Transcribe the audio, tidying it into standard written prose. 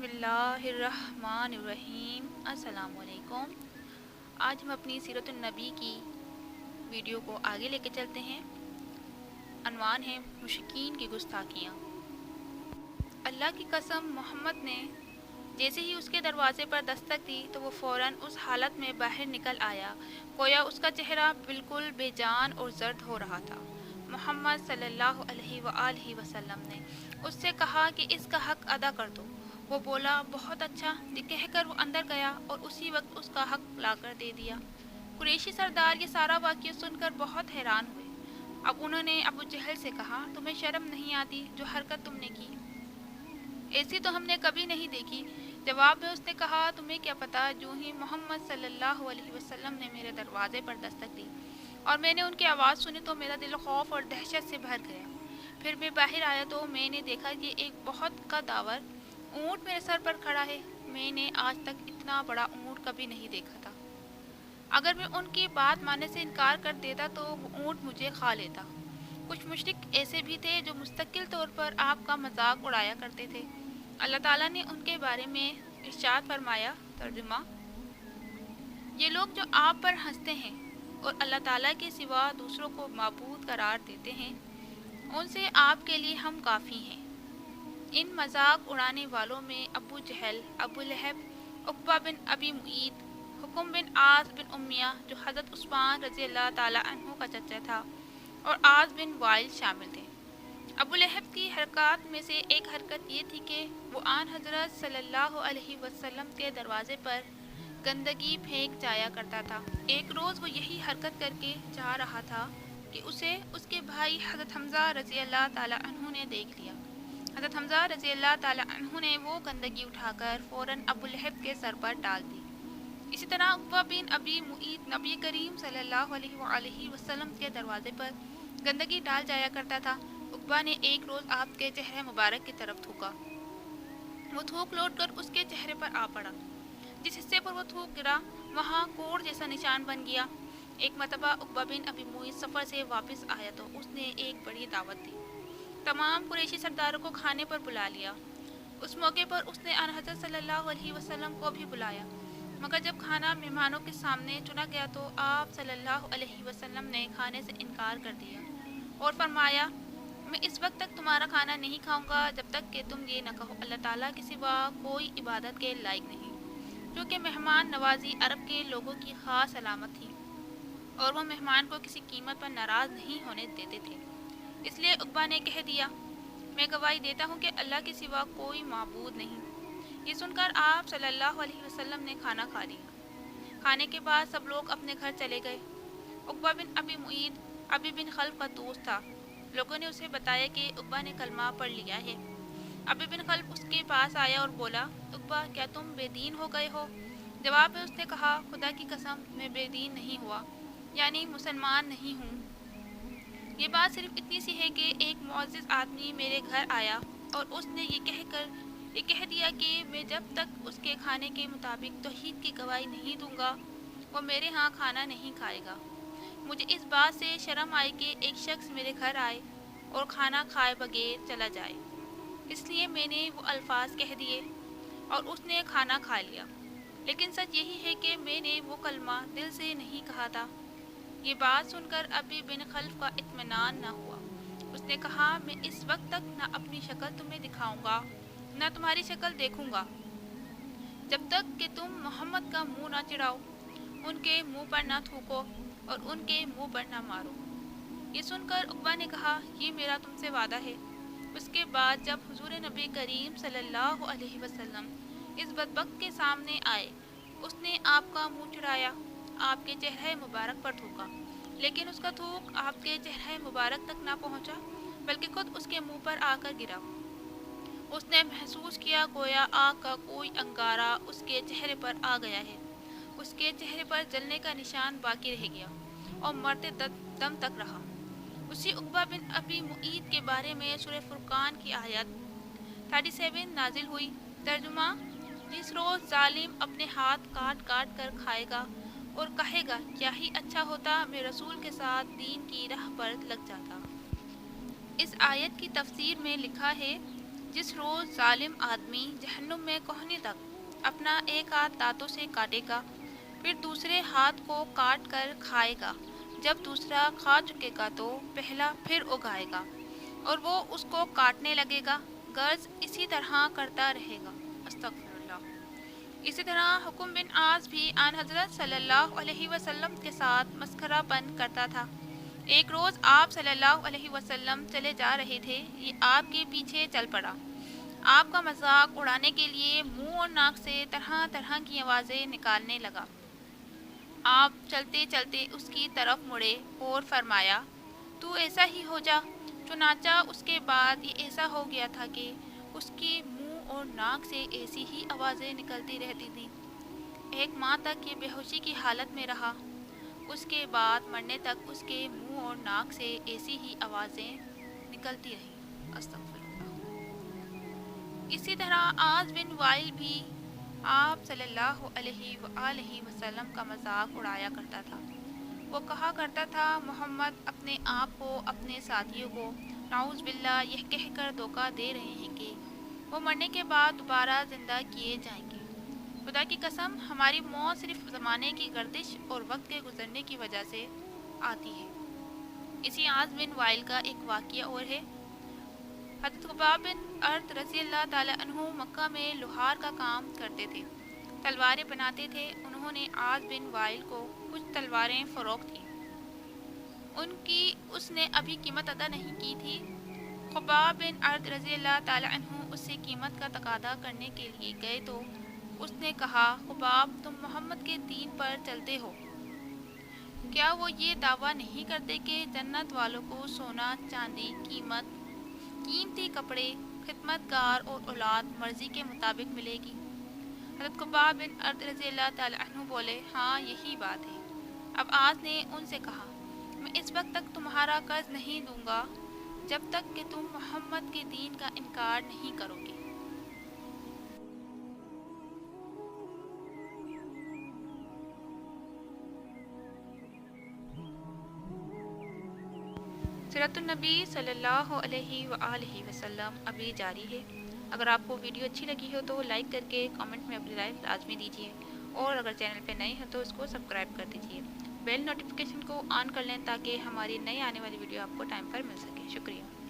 بسم اللہ الرحمن الرحیم۔ السلام علیکم۔ آج ہم اپنی سیرت النبی کی ویڈیو کو آگے لے کے چلتے ہیں۔ عنوان ہے مشرکین کی گستاخیاں۔ اللہ کی قسم، محمد نے جیسے ہی اس کے دروازے پر دستک دی تو وہ فوراً اس حالت میں باہر نکل آیا گویا اس کا چہرہ بالکل بے جان اور زرد ہو رہا تھا۔ محمد صلی اللہ علیہ وآلہ وسلم نے اس سے کہا کہ اس کا حق ادا کر دو۔ وہ بولا بہت اچھا، یہ کہہ کر وہ اندر گیا اور اسی وقت اس کا حق لا کر دے دیا۔ قریشی سردار یہ سارا واقعہ سن کر بہت حیران ہوئے۔ اب انہوں نے ابو جہل سے کہا، تمہیں شرم نہیں آتی جو حرکت تم نے کی؟ ایسی تو ہم نے کبھی نہیں دیکھی۔ جواب میں اس نے کہا، تمہیں کیا پتا، جو ہی محمد صلی اللہ علیہ وسلم نے میرے دروازے پر دستک دی اور میں نے ان کی آواز سنی تو میرا دل خوف اور دہشت سے بھر گیا۔ پھر میں باہر آیا تو میں نے دیکھا کہ ایک بہت قدآور اونٹ میرے سر پر کھڑا ہے۔ میں نے آج تک اتنا بڑا اونٹ کبھی نہیں دیکھا تھا۔ اگر میں ان کی بات ماننے سے انکار کر دیتا تو وہ اونٹ مجھے کھا لیتا۔ کچھ مشرک ایسے بھی تھے جو مستقل طور پر آپ کا مذاق اڑایا کرتے تھے۔ اللہ تعالیٰ نے ان کے بارے میں ارشاد فرمایا، ترجمہ: یہ لوگ جو آپ پر ہنستے ہیں اور اللہ تعالیٰ کے سوا دوسروں کو معبود قرار دیتے ہیں، ان سے آپ کے لیے ہم کافی ہیں۔ ان مذاق اڑانے والوں میں ابو جہل، ابو لہب، عقبہ بن ابی معیط، حکم بن عاص بن امیہ جو حضرت عثمان رضی اللہ تعالیٰ عنہ کا چچا تھا، اور عاص بن وائل شامل تھے۔ ابو لہب کی حرکات میں سے ایک حرکت یہ تھی کہ وہ آن حضرت صلی اللہ علیہ وسلم کے دروازے پر گندگی پھینک جایا کرتا تھا۔ ایک روز وہ یہی حرکت کر کے جا رہا تھا کہ اسے اس کے بھائی حضرت حمزہ رضی اللہ تعالیٰ عنہ نے دیکھ لیا۔ حضرت حمزہ رضی اللہ تعالیٰ عنہ نے وہ گندگی اٹھا کر فوراً ابو لہب کے سر پر ڈال دی۔ اسی طرح عقبہ بن ابی معیط نبی کریم صلی اللہ علیہ وآلہ وسلم کے دروازے پر گندگی ڈال جایا کرتا تھا۔ عقبہ نے ایک روز آپ کے چہرے مبارک کی طرف تھوکا۔ وہ تھوک لوٹ کر اس کے چہرے پر آ پڑا۔ جس حصے پر وہ تھوک گرا وہاں کوڑ جیسا نشان بن گیا۔ ایک مرتبہ عقبہ بن ابی معیط سفر سے واپس آیا تو اس نے ایک بڑی دعوت دی۔ تمام قریشی سرداروں کو کھانے پر بلا لیا۔ اس موقع پر اس نے آن حضرت صلی اللہ علیہ وسلم کو بھی بلایا، مگر جب کھانا مہمانوں کے سامنے چنا گیا تو آپ صلی اللہ علیہ وسلم نے کھانے سے انکار کر دیا اور فرمایا، میں اس وقت تک تمہارا کھانا نہیں کھاؤں گا جب تک کہ تم یہ نہ کہو اللہ تعالیٰ کے سوا کوئی عبادت کے لائق نہیں، کیونکہ مہمان نوازی عرب کے لوگوں کی خاص علامت تھی اور وہ مہمان کو کسی قیمت پر ناراض نہیں ہونے دیتے تھے۔ اس لیے عقبہ نے کہہ دیا، میں گواہی دیتا ہوں کہ اللہ کے سوا کوئی معبود نہیں۔ یہ سن کر آپ صلی اللہ علیہ وسلم نے کھانا کھا لیا۔ کھانے کے بعد سب لوگ اپنے گھر چلے گئے۔ عقبہ بن ابی معیط ابی بن خلف کا دوست تھا۔ لوگوں نے اسے بتایا کہ عقبہ نے کلمہ پڑھ لیا ہے۔ ابی بن خلف اس کے پاس آیا اور بولا، عقبہ کیا تم بے دین ہو گئے ہو؟ جواب میں اس نے کہا، خدا کی قسم میں بے دین نہیں ہوا، یعنی مسلمان نہیں ہوں۔ یہ بات صرف اتنی سی ہے کہ ایک معزز آدمی میرے گھر آیا اور اس نے یہ کہہ دیا کہ میں جب تک اس کے کھانے کے مطابق توحید کی گواہی نہیں دوں گا وہ میرے ہاں کھانا نہیں کھائے گا۔ مجھے اس بات سے شرم آئی کہ ایک شخص میرے گھر آئے اور کھانا کھائے بغیر چلا جائے، اس لیے میں نے وہ الفاظ کہہ دیے اور اس نے کھانا کھا لیا، لیکن سچ یہی ہے کہ میں نے وہ کلمہ دل سے نہیں کہا تھا۔ یہ بات سن کر ابی بن خلف کا اطمینان نہ ہوا۔ اس نے کہا، میں اس وقت تک نہ اپنی شکل تمہیں دکھاؤں گا نہ تمہاری شکل دیکھوں گا جب تک کہ تم محمد کا منہ نہ چڑھاؤ، ان کے منہ پر نہ تھوکو اور ان کے منہ پر نہ مارو۔ یہ سن کر عقبہ نے کہا، یہ میرا تم سے وعدہ ہے۔ اس کے بعد جب حضور نبی کریم صلی اللہ علیہ وسلم اس بدبخت کے سامنے آئے، اس نے آپ کا منہ چڑھایا، آپ کے چہرے مبارک پر تھوکا، لیکن اس کا تھوک آپ کے چہرے مبارک تک نہ پہنچا بلکہ خود اس کے منہ پر آ کر گرا۔ اس نے محسوس کیا گویا آگ کا کوئی انگارہ اس کے چہرے پر آ گیا ہے۔ اس کے چہرے پر جلنے کا نشان باقی رہ گیا اور مرتے دم تک رہا۔ اسی عقبہ بن ابی معیط کے بارے میں سورہ فرقان کی آیت 37 نازل ہوئی، ترجمہ: جس روز ظالم اپنے ہاتھ کاٹ کاٹ کر کھائے گا اور کہے گا، کیا ہی اچھا ہوتا میں رسول کے ساتھ دین کی راہ پر لگ جاتا۔ اس آیت کی تفسیر میں لکھا ہے، جس روز ظالم آدمی جہنم میں کوہنی تک اپنا ایک ہاتھ دانتوں سے کاٹے گا، پھر دوسرے ہاتھ کو کاٹ کر کھائے گا، جب دوسرا کھا چکے گا تو پہلا پھر اگائے گا اور وہ اس کو کاٹنے لگے گا، غرض اسی طرح کرتا رہے گا۔ استغفر اللہ۔ اسی طرح حکم بن عاص بھی آن حضرت صلی اللہ علیہ وسلم کے ساتھ مسخرہ پن کرتا تھا۔ ایک روز آپ صلی اللہ علیہ وسلم چلے جا رہے تھے، یہ آپ کے پیچھے چل پڑا۔ آپ کا مذاق اڑانے کے لیے منہ اور ناک سے طرح طرح کی آوازیں نکالنے لگا۔ آپ چلتے چلتے اس کی طرف مڑے اور فرمایا، تو ایسا ہی ہو جا۔ چنانچہ اس کے بعد یہ ایسا ہو گیا تھا کہ اس کے منہ اور ناک سے ایسی ہی آوازیں نکلتی رہتی تھیں۔ ایک ماہ تک یہ بے ہوشی کی حالت میں رہا، اس کے بعد مرنے تک اس کے منہ اور ناک سے ایسی ہی آوازیں نکلتی رہیں۔ استغفر اللہ۔ اسی طرح عاص بن وائل بھی آپ صلی اللہ علیہ وآلہ وسلم کا مذاق اڑایا کرتا تھا۔ وہ کہا کرتا تھا، محمد اپنے آپ کو اپنے ساتھیوں کو نعوذ باللہ یہ کہہ کر دھوکہ دے رہے ہیں کہ وہ مرنے کے بعد دوبارہ زندہ کیے جائیں گے۔ خدا کی قسم، ہماری موت صرف زمانے کی گردش اور وقت کے گزرنے کی وجہ سے آتی ہے۔ اسی عاص بن وائل کا ایک واقعہ اور ہے۔ حضرت خباب بن ارت رضی اللہ تعالی عنہ مکہ میں لوہار کا کام کرتے تھے، تلواریں بناتے تھے۔ انہوں نے عاص بن وائل کو کچھ تلواریں فروخت کیں، ان کی اس نے ابھی قیمت ادا نہیں کی تھی۔ خباب بن ارت رضی اللہ تعالی عنہ اس سے قیمت کا تقاضا کرنے کے لیے گئے تو اس نے کہا، خباب تم محمد کے دین پر چلتے ہو، کیا وہ یہ دعویٰ نہیں کرتے کہ جنت والوں کو سونا، چاندی، قیمتی کپڑے، خدمت گار اور اولاد مرضی کے مطابق ملے گی؟ حضرت خباب بن ارد رضی اللہ تعالی عنہ بولے، ہاں یہی بات ہے۔ اب عاص نے ان سے کہا، میں اس وقت تک تمہارا قرض نہیں دوں گا جب تک کہ تم محمد کے دین کا انکار نہیں کرو گے۔ سیرت النبی صلی اللہ علیہ وآلہ وسلم ابھی جاری ہے۔ اگر آپ کو ویڈیو اچھی لگی ہو تو لائک کر کے کامنٹ میں اپنی رائے لازمی دیجیے، اور اگر چینل پہ نئے ہیں تو اس کو سبسکرائب کر دیجیے، بیل نوٹیفیکیشن کو آن کر لیں تاکہ ہماری نئی آنے والی ویڈیو آپ کو ٹائم پر مل سکے۔ شکریہ۔